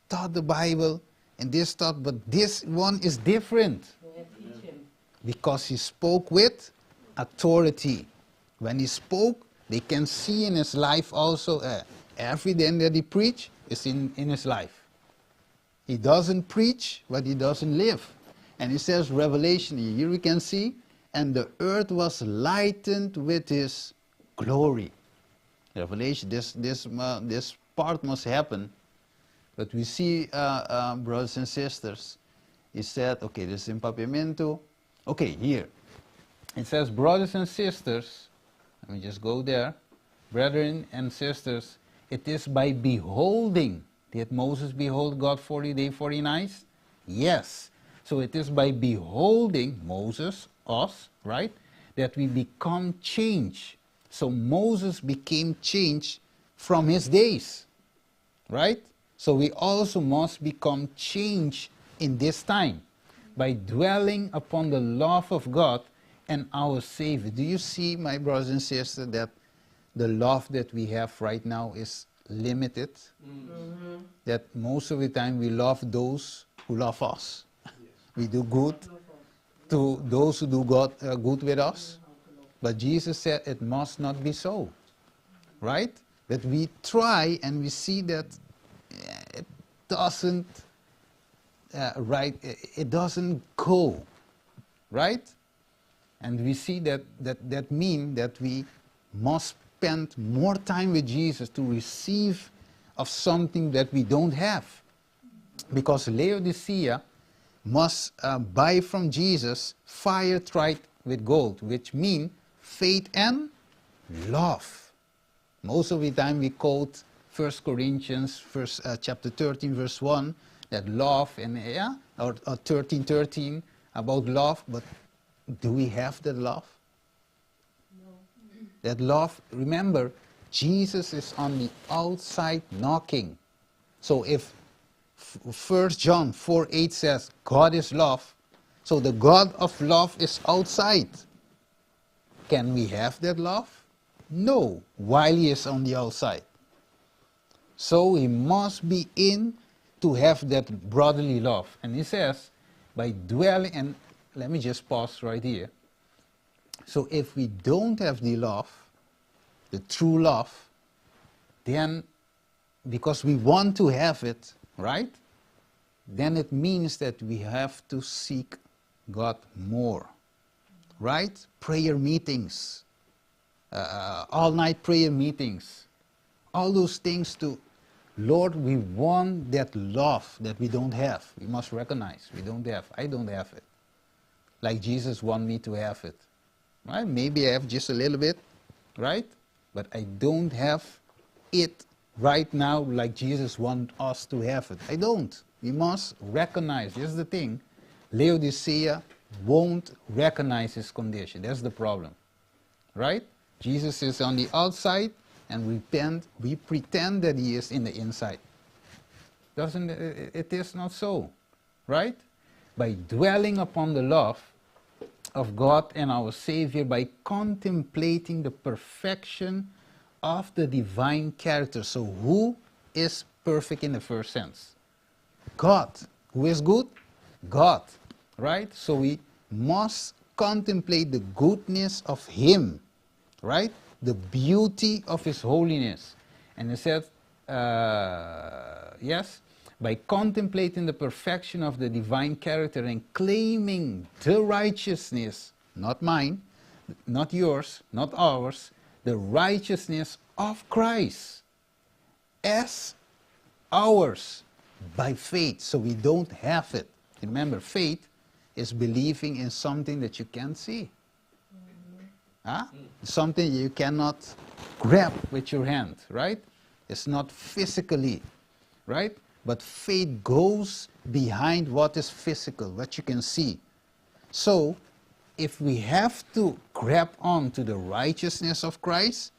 Speaker 1: taught the Bible, and this taught, but this one is different.
Speaker 2: Teach him.
Speaker 1: Because he spoke with authority. When he spoke, they can see in his life also, everything that he preached is in his life. He doesn't preach, but he doesn't live. And he says, Revelation, here we can see, and the earth was lightened with his glory. Revelation, this part must happen. But we see, brothers and sisters, he said, okay, this is in Papiamento. Okay, here. It says, brothers and sisters, let me just go there. Brethren and sisters, it is by beholding. Did Moses behold God 40 days, 40 nights? Yes. So it is by beholding Moses, us, right, that we become changed. So Moses became changed from his days, right? So we also must become changed in this time by dwelling upon the love of God and our Savior. Do you see, my brothers and sisters, that the love that we have right now is limited? That most of the time we love those who love us. We do good to those who do good with us. But Jesus said it must not be so, right? That we try and we see that it doesn't it doesn't go, right? And we see that means that we must spend more time with Jesus to receive of something that we don't have. Because Laodicea must buy from Jesus fire tried with gold, which means faith and love. Most of the time we quote 1 Corinthians chapter 13 verse 1, that love, and or 13:13 about love, but do we have that love? That love, remember, Jesus is on the outside knocking. So if 1 John 4:8 says God is love, so the God of love is outside. Can we have that love? No, while he is on the outside. So he must be in to have that brotherly love. And he says, by dwelling, and let me just pause right here. So if we don't have the love, the true love, then because we want to have it, right? Then it means that we have to seek God more, right? Prayer meetings, all-night prayer meetings, all those things to, Lord, we want that love that we don't have. We must recognize we don't have. I don't have it. Like Jesus wants me to have it. Right? Maybe I have just a little bit, right? But I don't have it right now like Jesus wants us to have it. I don't. We must recognize. This is the thing. Laodicea won't recognize his condition. That's the problem. Right? Jesus is on the outside, and we pretend that he is in the inside. It is not so. Right? By dwelling upon the love of God and our Savior, by contemplating the perfection of the divine character. So who is perfect in the first sense? God. Who is good? God. Right? So we must contemplate the goodness of him. Right? The beauty of his holiness. And it says, yes, by contemplating the perfection of the divine character and claiming the righteousness, not mine, not yours, not ours, the righteousness of Christ as ours. by faith, so we don't have it. Remember, faith is believing in something that you can't see. Huh? Something you cannot grab with your hand, right? It's not physically, right? But faith goes behind what is physical, what you can see. So, if we have to grab on to the righteousness of Christ,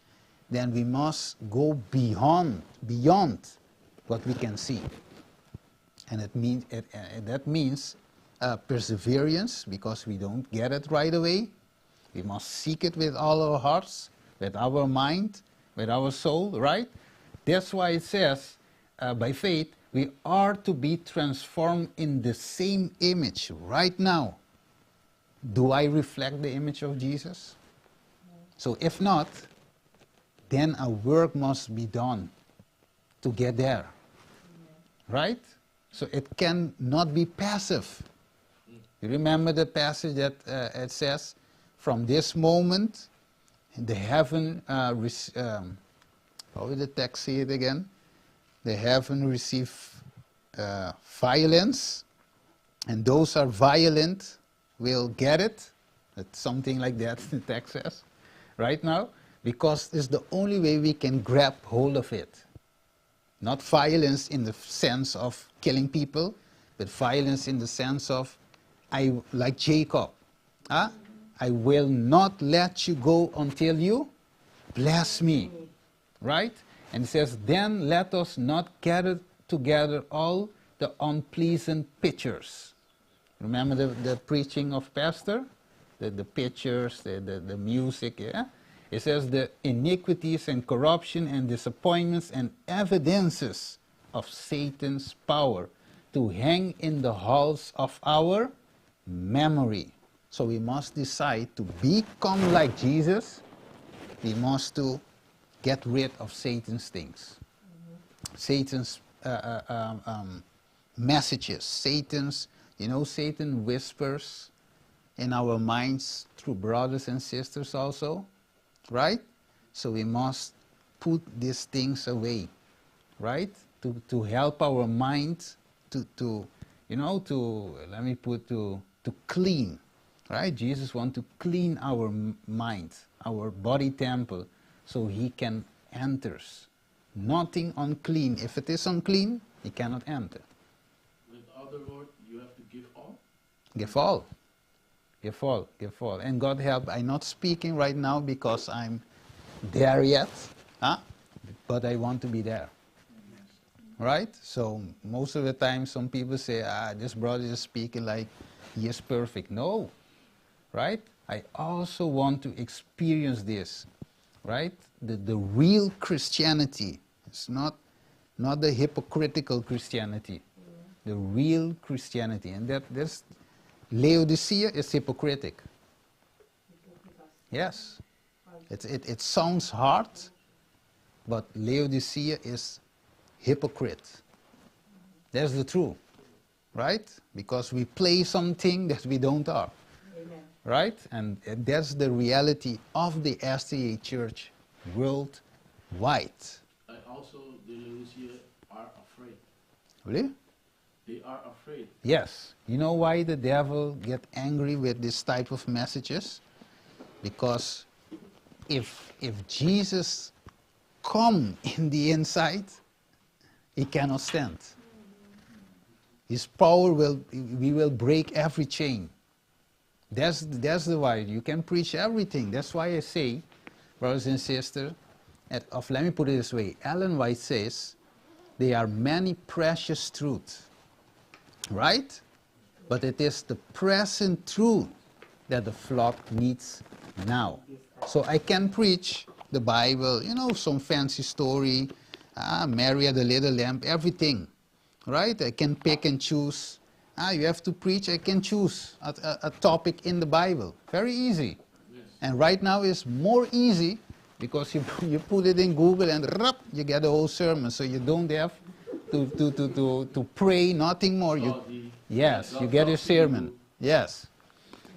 Speaker 1: then we must go beyond what we can see. And that means perseverance, because we don't get it right away. We must seek it with all our hearts, with our mind, with our soul, right? That's why it says, by faith, we are to be transformed in the same image right now. Do I reflect the image of Jesus? So if not, then a work must be done to get there. Right? So it cannot be passive. You remember the passage that it says, from this moment, the heaven, how will the text say it again? The heaven receive violence, and those are violent will get it. That's something like that the text says right now, because it's the only way we can grab hold of it. Not violence in the sense of killing people, but violence in the sense of, like Jacob, I will not let you go until you bless me, right? And it says, then let us not gather together all the unpleasant pictures. Remember the preaching of Pastor? The pictures, the music, yeah? It says the iniquities and corruption and disappointments and evidences of Satan's power to hang in the halls of our memory. So we must decide to become like Jesus. We must to get rid of Satan's things. Satan's messages. Satan's, Satan whispers in our minds through brothers and sisters also. Right? So we must put these things away, right? To help our mind to clean, right? Jesus wants to clean our mind, our body temple, so he can enter. Nothing unclean. If it is unclean, he cannot enter.
Speaker 3: With other words, you have to give all?
Speaker 1: Give all. Give all, give all. And God help, I'm not speaking right now because I'm there yet, but I want to be there. Right? So most of the time some people say, this brother is speaking like he is perfect. No. Right? I also want to experience this. Right? The real Christianity. It's not the hypocritical Christianity. The real Christianity. And that's Laodicea is hypocritic. Yes. It sounds hard, but Laodicea is hypocrite. That's the truth. Right? Because we play something that we don't are.
Speaker 2: Amen.
Speaker 1: Right? And that's the reality of the SDA Church worldwide.
Speaker 3: And also the Laodicea are afraid.
Speaker 1: Really?
Speaker 3: They are afraid.
Speaker 1: Yes. You know why the devil get angry with this type of messages? Because if Jesus come in the inside, he cannot stand. His power we will break every chain. That's the why. You can preach everything. That's why I say, brothers and sisters, let me put it this way. Ellen White says, there are many precious truths. Right? But it is the present truth that the flock needs now. So I can preach the Bible, some fancy story, Mary the little lamb, everything. Right? I can pick and choose. You have to preach, I can choose a topic in the Bible. Very easy. Yes. And right now it's more easy because you put it in Google and you get the whole sermon. So you don't have to pray, nothing more. Yes, you get your sermon. Yes.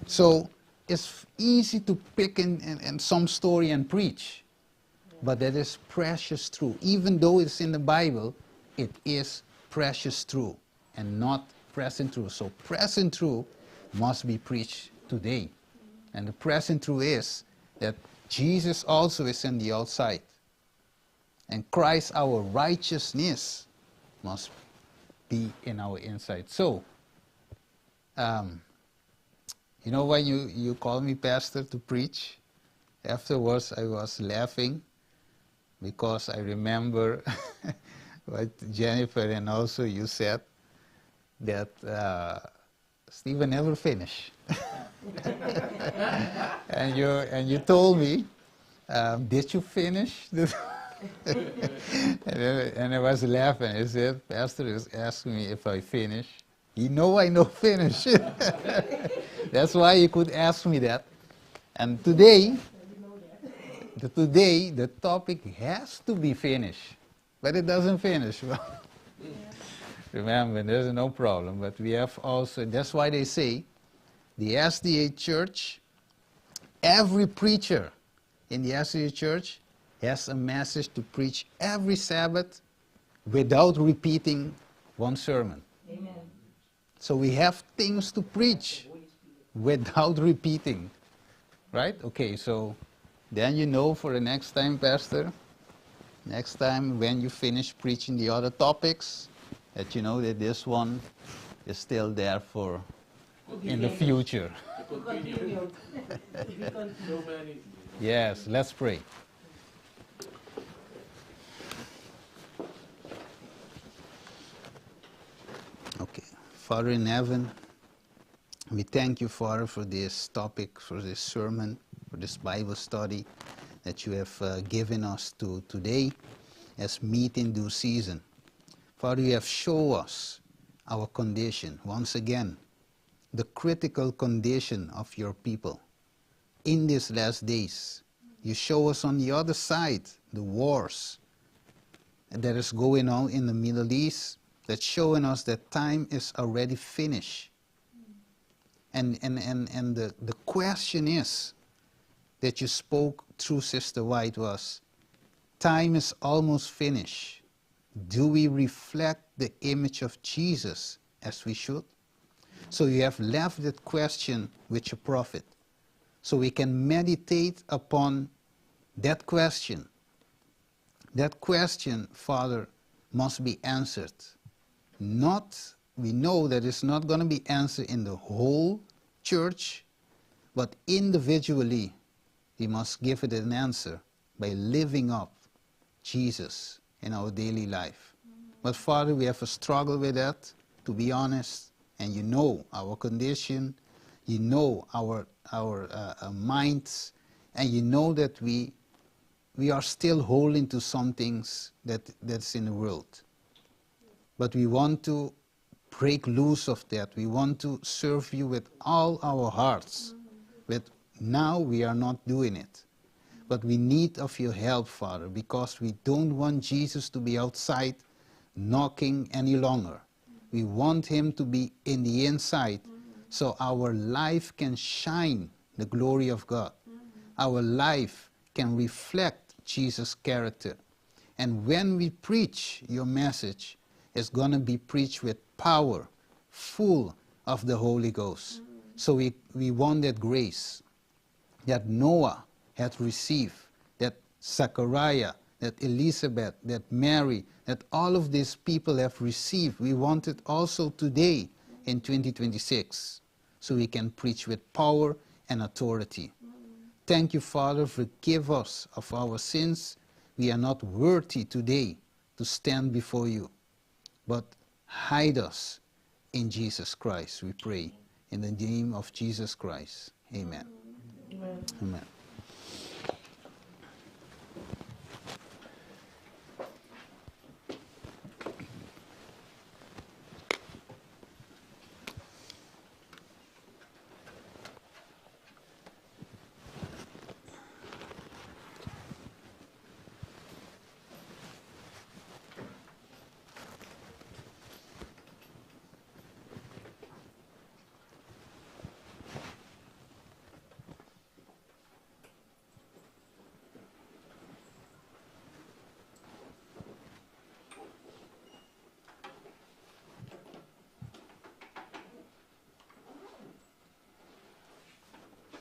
Speaker 1: So it's easy to pick in some story and preach. But that is precious truth. Even though it's in the Bible, it is precious truth and not present truth. So present truth must be preached today. And the present truth is that Jesus also is on the outside. And Christ, our righteousness, must be in our inside. So, you know, when you call me pastor to preach, afterwards I was laughing because I remember what Jennifer and also you said, that Stephen never finished. and you told me, did you finish? and I was laughing. I said, Pastor is asking me if I finish. You know I know finish. That's why you could ask me that. And today the topic has to be finished. But it doesn't finish. Remember, there's no problem. But we have also, that's why they say, the SDA church, every preacher in the SDA church has a message to preach every Sabbath without repeating one sermon.
Speaker 2: Amen.
Speaker 1: So we have things to preach without repeating. Right? Okay, so then you know for the next time, Pastor, next time when you finish preaching the other topics, that you know that this one is still there for in the future.
Speaker 3: To continue. So many.
Speaker 1: Yes, let's pray. Okay. Father in heaven, we thank you, Father, for this topic, for this sermon, for this Bible study that you have given us to today as meet in due season. Father, you have shown us our condition, once again, the critical condition of your people. In these last days, you show us on the other side the wars that is going on in the Middle East, that's showing us that time is already finished. And the question is, that you spoke through Sister White was, time is almost finished. Do we reflect the image of Jesus as we should? So you have left that question with your prophet. So we can meditate upon that question. That question, Father, must be answered. We know that it's not going to be answered in the whole church, but individually, we must give it an answer by living up Jesus in our daily life. But Father, we have a struggle with that, to be honest, and you know our condition, you know our minds, and you know that we are still holding to some things that's in the world. But we want to break loose of that. We want to serve you with all our hearts. But now we are not doing it. But we need of your help, Father, because we don't want Jesus to be outside knocking any longer. We want him to be in the inside so our life can shine the glory of God. Our life can reflect Jesus' character. And when we preach your message, it's going to be preached with power, full of the Holy Ghost. So we want that grace that Noah had received, that Zechariah, that Elizabeth, that Mary, that all of these people have received. We want it also today in 2026, so we can preach with power and authority. Thank you, Father. Forgive us of our sins. We are not worthy today to stand before you, but hide us in Jesus Christ, we pray. In the name of Jesus Christ. Amen.
Speaker 2: Amen.
Speaker 1: Amen.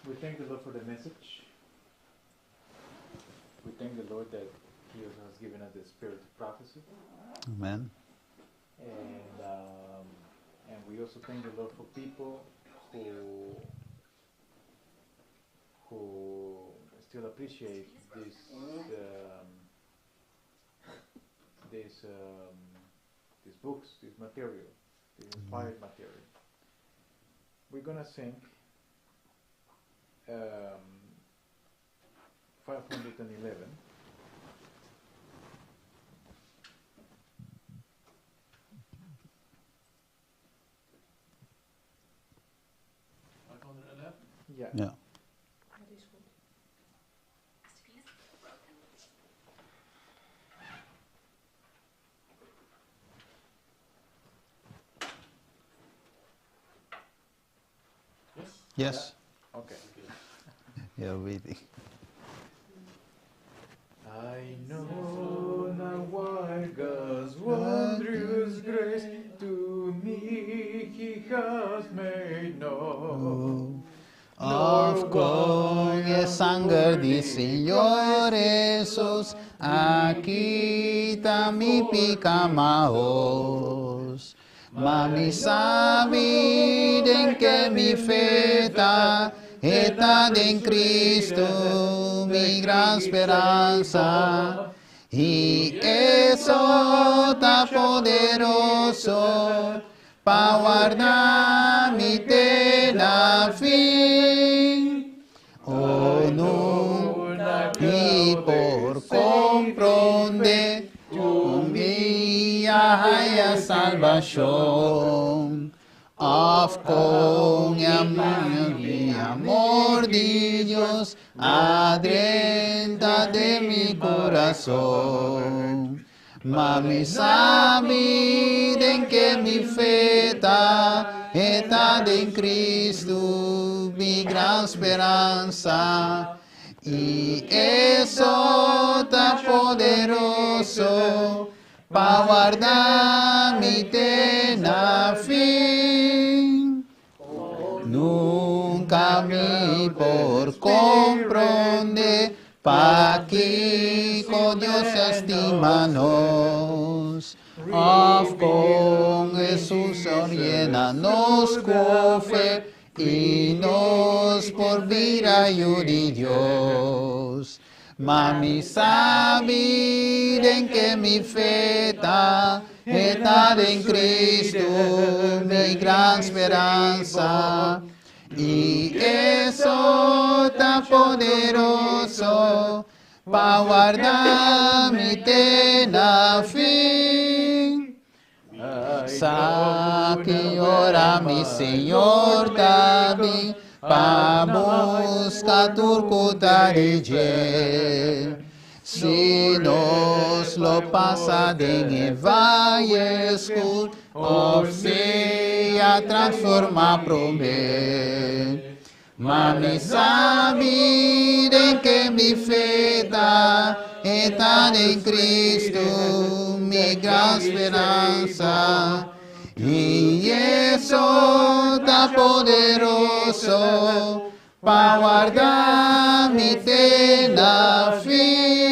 Speaker 4: We thank the Lord for the message. We thank the Lord that He also has given us the spirit of prophecy.
Speaker 1: Amen.
Speaker 4: And we also thank the Lord for people who still appreciate these books, this material, this inspired material. We're gonna sing 511. Yeah.
Speaker 1: Yeah. Yes.
Speaker 4: Okay.
Speaker 1: You're waiting.
Speaker 4: I know not why God's wondrous grace to me He has made known.
Speaker 1: Of con el sangre del Señor Jesús, aquí está mi picamaos. Mami saben que mi fe está en Cristo, mi gran esperanza. Y eso está poderoso para guardar mi tela fin. Oh, no, y por comprender con mi haya salvación. Of con mi amor de Dios, adrenta de mi corazón. Mami saben que mi fe está en Cristo, mi gran esperanza. Y eso está poderoso para guardar mi eterna fin. Nunca me por comprender, pa' que con Dios estimanos. Of con Jesús llenanos con fe y nos por vida yo de Dios. Mami saben que mi fe está en Cristo, mi gran esperanza. Y eso está poderoso para guardar mi eterna fin. Saque ora mi Señor David, pa buscar tu cutarille. Si nos lo pasa en el valle oscuro, o sea transforma promet. Mami saben que mi fe está en Cristo, mi gran esperanza. Y eso está poderoso para guardar mi eterna fin.